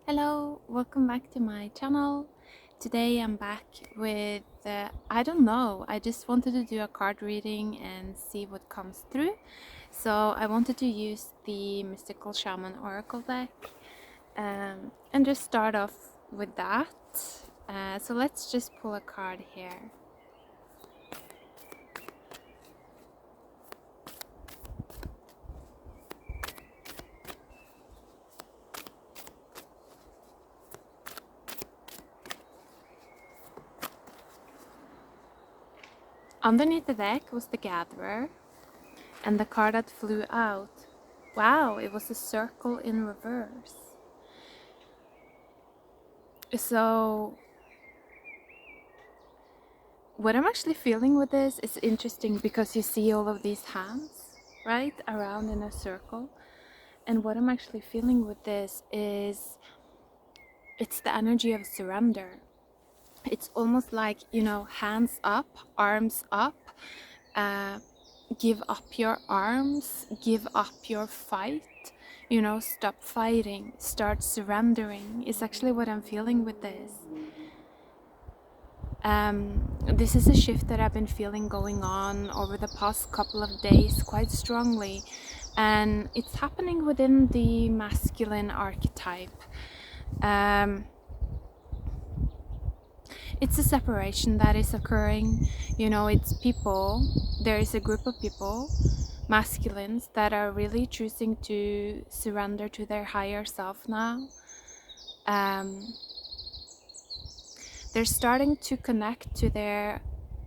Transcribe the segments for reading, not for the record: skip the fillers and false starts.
Hello, welcome back to my channel. Today I'm back with, I don't know, I just wanted to do a card reading and see what comes through. So I wanted to use the Mystical Shaman Oracle deck and just start off with that. So let's just pull a card here. Underneath the deck was the Gatherer, and the card that flew out, wow, it was a circle in reverse. So what I'm actually feeling with this is interesting because you see all of these hands, right, around in a circle. And what I'm actually feeling with this is it's the energy of surrender. It's almost like, hands up, arms up, uh, give up your arms, give up your fight, stop fighting, start surrendering. Is actually what I'm feeling with this. This is a shift that I've been feeling going on over the past couple of days quite strongly, and it's happening within the masculine archetype. It's a separation that is occurring. It's people, there is a group of people, masculines, that are really choosing to surrender to their higher self now. They're starting to connect to their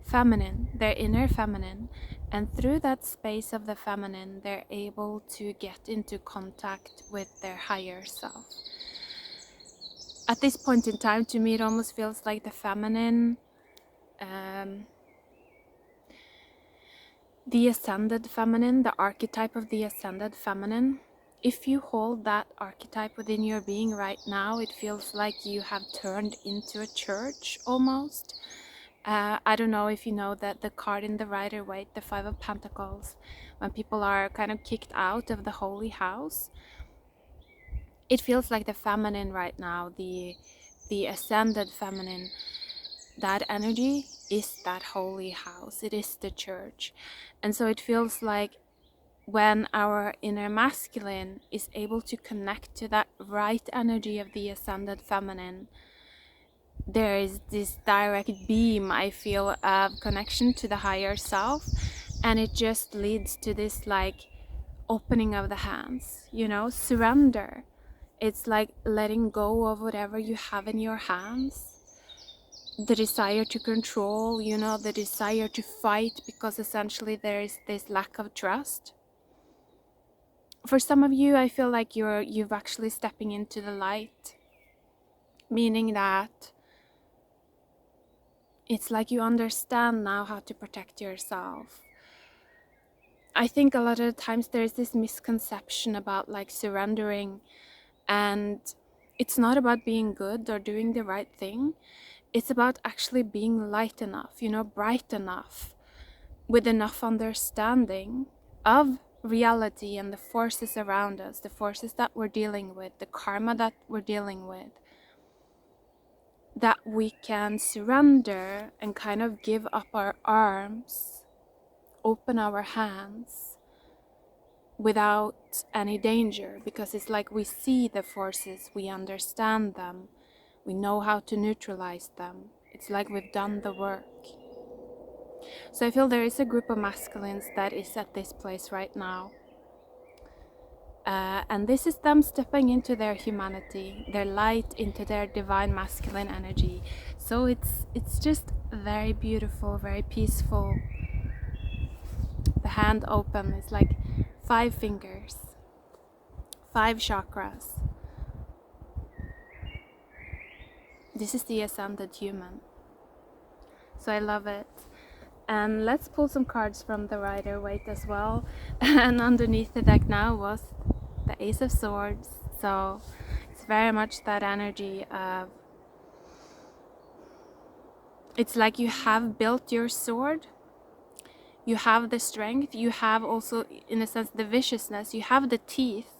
feminine, their inner feminine, and through that space of the feminine, they're able to get into contact with their higher self. At this point in time, to me, it almost feels like the feminine, the ascended feminine, the archetype of the ascended feminine. If you hold that archetype within your being right now, it feels like you have turned into a church almost. I don't know if you know that the card in the Rider-Waite, the Five of Pentacles, when people are kind of kicked out of the holy house, it feels like the feminine right now, the ascended feminine, that energy is that holy house. It is the church. And so it feels like when our inner masculine is able to connect to that right energy of the ascended feminine, there is this direct beam, I feel, of connection to the higher self, and it just leads to this like opening of the hands, surrender. It's like letting go of whatever you have in your hands, the desire to control, the desire to fight, because essentially there is this lack of trust. For some of you, I feel like you've actually stepping into the light, meaning that it's like you understand now how to protect yourself. I think a lot of the times there's this misconception about like surrendering, and it's not about being good or doing the right thing. It's about actually being light enough, bright enough, with enough understanding of reality and the forces around us, the forces that we're dealing with, the karma that we're dealing with, that we can surrender and kind of give up our arms, open our hands without any danger, because it's like we see the forces, we understand them, we know how to neutralize them. It's like we've done the work. So I feel there is a group of masculines that is at this place right now. And this is them stepping into their humanity, their light, into their divine masculine energy. So it's just very beautiful, very peaceful. The hand open is like 5 fingers, 5 chakras. This is the ascended human. So I love it. And let's pull some cards from the Rider-Waite as well. And underneath the deck now was the Ace of Swords. So it's very much that energy of, it's like you have built your sword, you have the strength, you have also, in a sense, the viciousness, you have the teeth,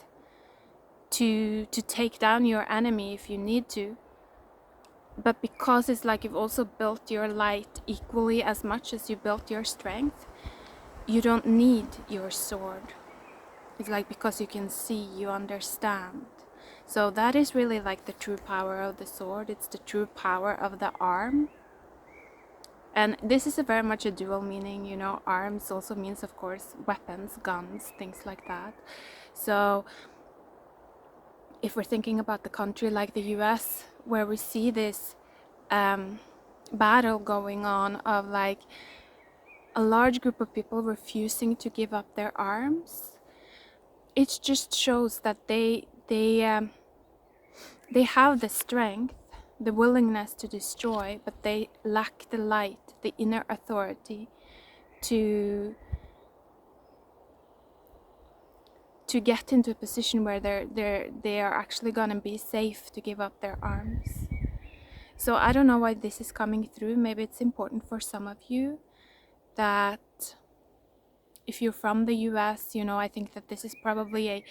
to take down your enemy if you need to. But because it's like you've also built your light equally as much as you built your strength, you don't need your sword. It's like because you can see, you understand. So that is really like the true power of the sword. It's the true power of the arm. And this is a very much a dual meaning, you know. Arms also means, of course, weapons, guns, things like that. So if we're thinking about the country like the US, where we see this battle going on of like a large group of people refusing to give up their arms, it just shows that they have the strength, the willingness to destroy, but they lack the light, the inner authority to get into a position where they are actually gonna be safe to give up their arms. So I don't know why this is coming through. Maybe it's important for some of you that if you're from the US, you know, I think that this is probably a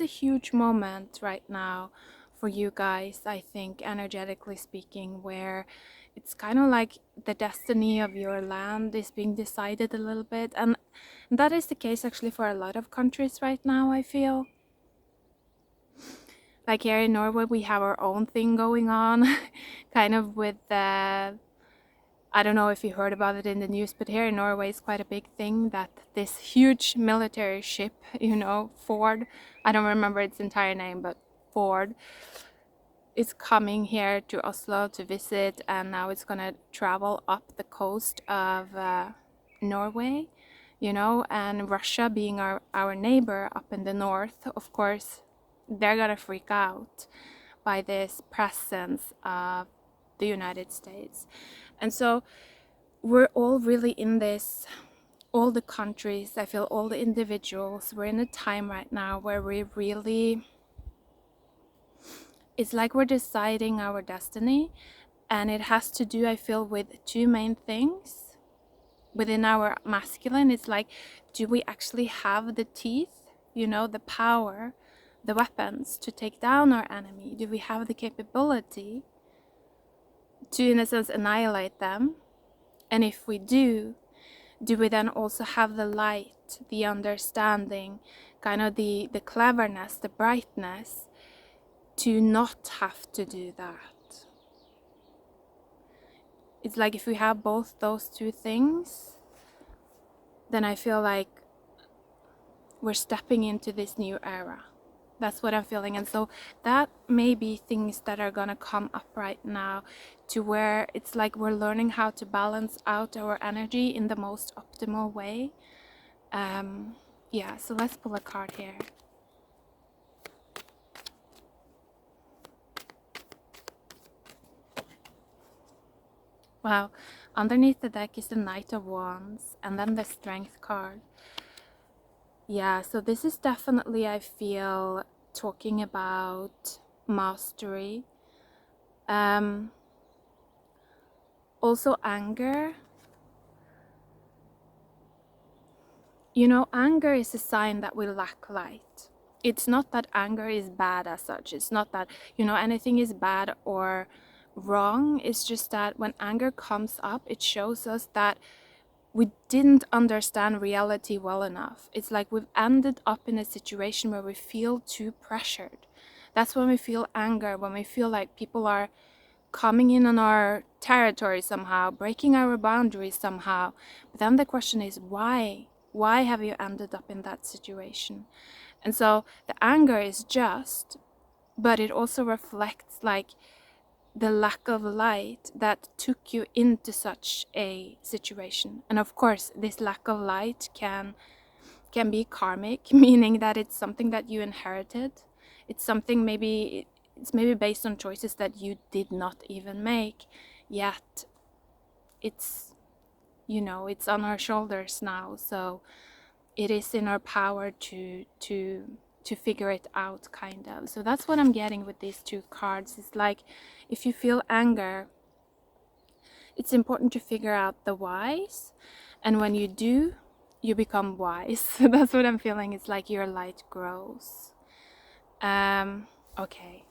huge moment right now for you guys, I think, energetically speaking, where it's kind of like the destiny of your land is being decided a little bit. And that is the case actually for a lot of countries right now, I feel. Like here in Norway, we have our own thing going on, kind of with the I don't know if you heard about it in the news, but here in Norway it's quite a big thing that this huge military ship, you know, Ford, I don't remember its entire name, but Ford, is coming here to Oslo to visit, and now it's gonna travel up the coast of Norway, you know, and Russia being our neighbor up in the north, of course, they're gonna freak out by this presence of the United States. And so we're all really in this, all the countries, I feel all the individuals, we're in a time right now where we really, it's like we're deciding our destiny, and it has to do, I feel, with two main things. Within our masculine, it's like, do we actually have the teeth, you know, the power, the weapons to take down our enemy? Do we have the capability to, in a sense, annihilate them? And if we do we then also have the light, the understanding, kind of the cleverness, the brightness to not have to do that? It's like if we have both those two things, then I feel like we're stepping into this new era. That's what I'm feeling. And so that may be things that are gonna come up right now, to where it's like we're learning how to balance out our energy in the most optimal way. Yeah, so let's pull a card here. Wow, underneath the deck is the Knight of Wands and then the Strength card. Yeah, so this is definitely, I feel, talking about mastery. Also anger. You know, anger is a sign that we lack light. It's not that anger is bad as such. It's not that, you know, anything is bad or wrong. It's just that when anger comes up, it shows us that we didn't understand reality well enough. It's like we've ended up in a situation where we feel too pressured. That's when we feel anger, when we feel like people are coming in on our territory somehow, breaking our boundaries somehow. But then the question is, why? Why have you ended up in that situation? And so the anger is just, but it also reflects like the lack of light that took you into such a situation. And of course, this lack of light can be karmic, meaning that it's something that you inherited. It's something maybe based on choices that you did not even make, yet it's, you know, it's on our shoulders now. So it is in our power to figure it out, kind of. So that's what I'm getting with these two cards. It's like, if you feel anger, it's important to figure out the whys, and when you do, you become wise. So that's what I'm feeling. It's like your light grows. Okay,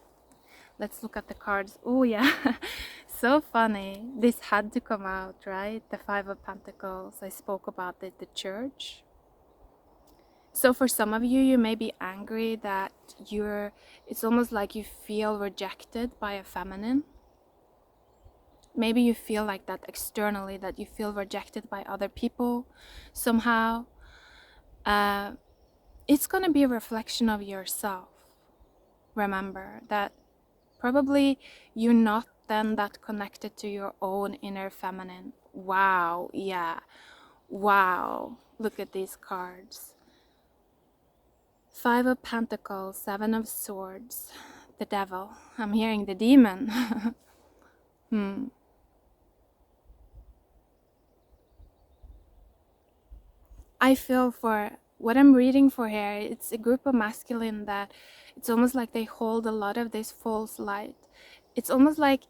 let's look at the cards. Oh yeah, so funny. This had to come out, right? The Five of Pentacles. I spoke about it, the church. So for some of you, you may be angry that it's almost like you feel rejected by a feminine. Maybe you feel like that externally, that you feel rejected by other people somehow. It's going to be a reflection of yourself. Remember that probably you're not then that connected to your own inner feminine. Wow, yeah. Wow. Look at these cards. Five of Pentacles, Seven of Swords, the Devil. I'm hearing the demon. I feel for what I'm reading for here, it's a group of masculine that it's almost like they hold a lot of this false light. It's almost like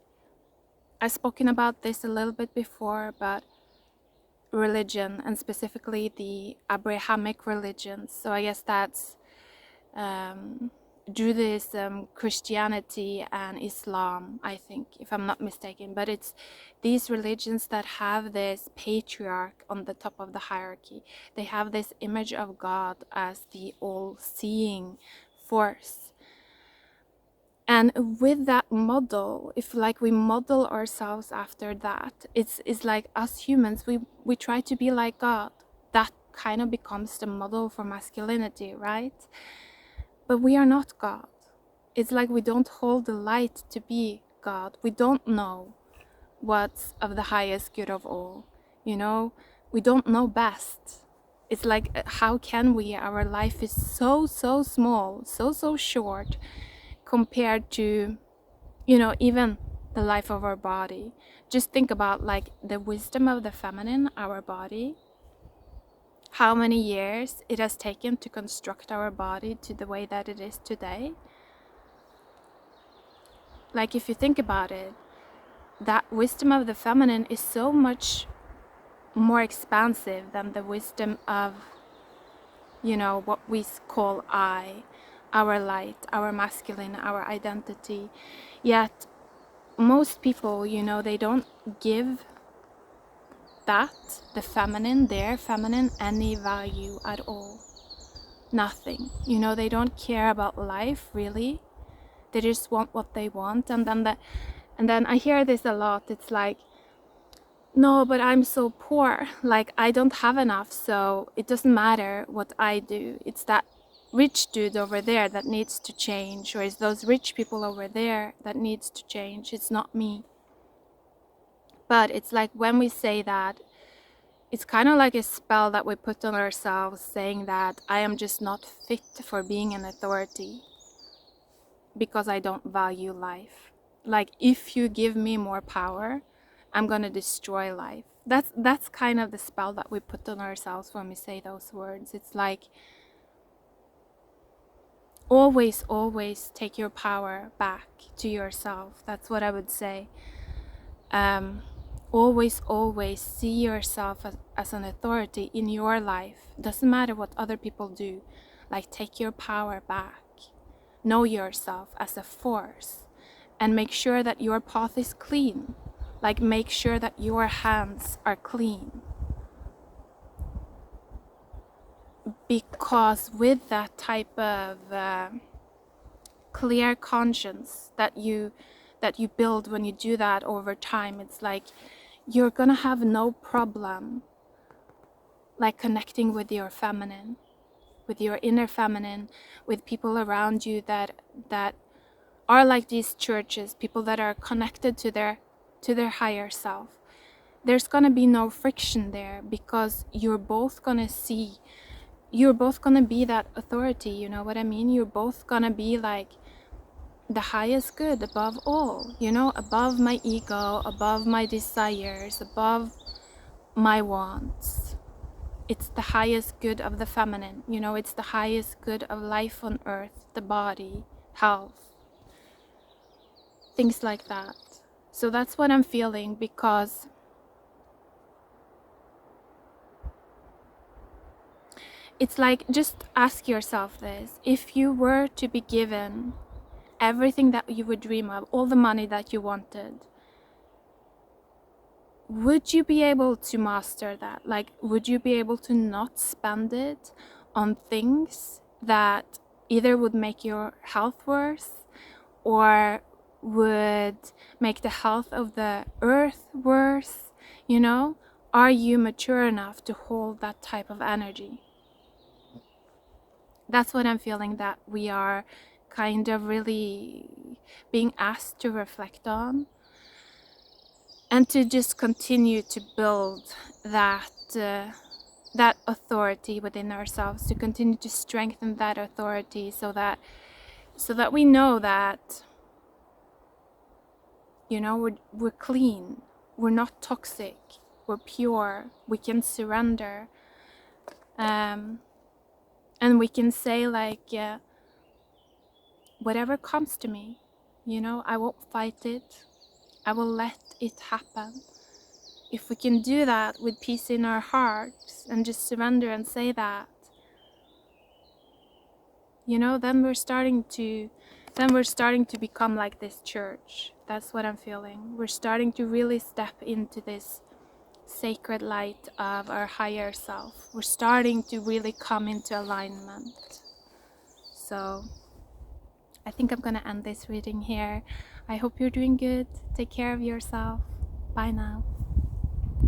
I've spoken about this a little bit before, but religion and specifically the Abrahamic religions. So I guess that's Judaism, Christianity, and Islam, I think, if I'm not mistaken. But it's these religions that have this patriarch on the top of the hierarchy. They have this image of God as the all-seeing force. And with that model, if like we model ourselves after that, it's like us humans, we try to be like God. That kind of becomes the model for masculinity, right? But we are not God. It's like we don't hold the light to be God. We don't know what's of the highest good of all. You know, we don't know best. It's like, how can we? Our life is so small, so short compared to, you know, even the life of our body. Just think about like the wisdom of the feminine, our body, how many years it has taken to construct our body to the way that it is today. Like if you think about it, that wisdom of the feminine is so much more expansive than the wisdom of, you know, what we call I, our light, our masculine, our identity. Yet most people, you know, they don't give that, the feminine, their feminine, any value at all. Nothing. You know, they don't care about life really. They just want what they want. And then I hear this a lot. It's like, no, but I'm so poor. Like I don't have enough, so it doesn't matter what I do. It's that rich dude over there that needs to change, or it's those rich people over there that needs to change. It's not me. But it's like when we say that, it's kind of like a spell that we put on ourselves, saying that I am just not fit for being an authority because I don't value life. Like if you give me more power, I'm gonna destroy life. That's kind of the spell that we put on ourselves when we say those words. It's like always take your power back to yourself. That's what I would say. Always see yourself as an authority in your life. Doesn't matter what other people do. Like take your power back. Know yourself as a force and make sure that your path is clean. Like make sure that your hands are clean. Because with that type of clear conscience that you build when you do that over time, it's like you're gonna have no problem like connecting with your feminine, with your inner feminine, with people around you that are like these churches, people that are connected to their higher self. There's gonna be no friction there because you're both gonna be that authority, you know what I mean? You're both gonna be like the highest good above all, you know, above my ego, above my desires, above my wants. It's the highest good of the feminine, you know, it's the highest good of life on earth, the body, health, things like that. So that's what I'm feeling, because it's like, just ask yourself this: if you were to be given everything that you would dream of, all the money that you wanted, would you be able to master that? Like, would you be able to not spend it on things that either would make your health worse or would make the health of the earth worse? You know, are you mature enough to hold that type of energy? That's what I'm feeling that we are kind of really being asked to reflect on, and to just continue to build that that authority within ourselves, to continue to strengthen that authority, so that we know that, you know, we're clean, we're not toxic, we're pure, we can surrender, and we can say, like, whatever comes to me, you know, I won't fight it, I will let it happen. If we can do that with peace in our hearts and just surrender and say that, you know, then we're starting to become like this church. That's what I'm feeling. We're starting to really step into this sacred light of our higher self. We're starting to really come into alignment. So I think I'm gonna end this reading here. I hope you're doing good. Take care of yourself. Bye now.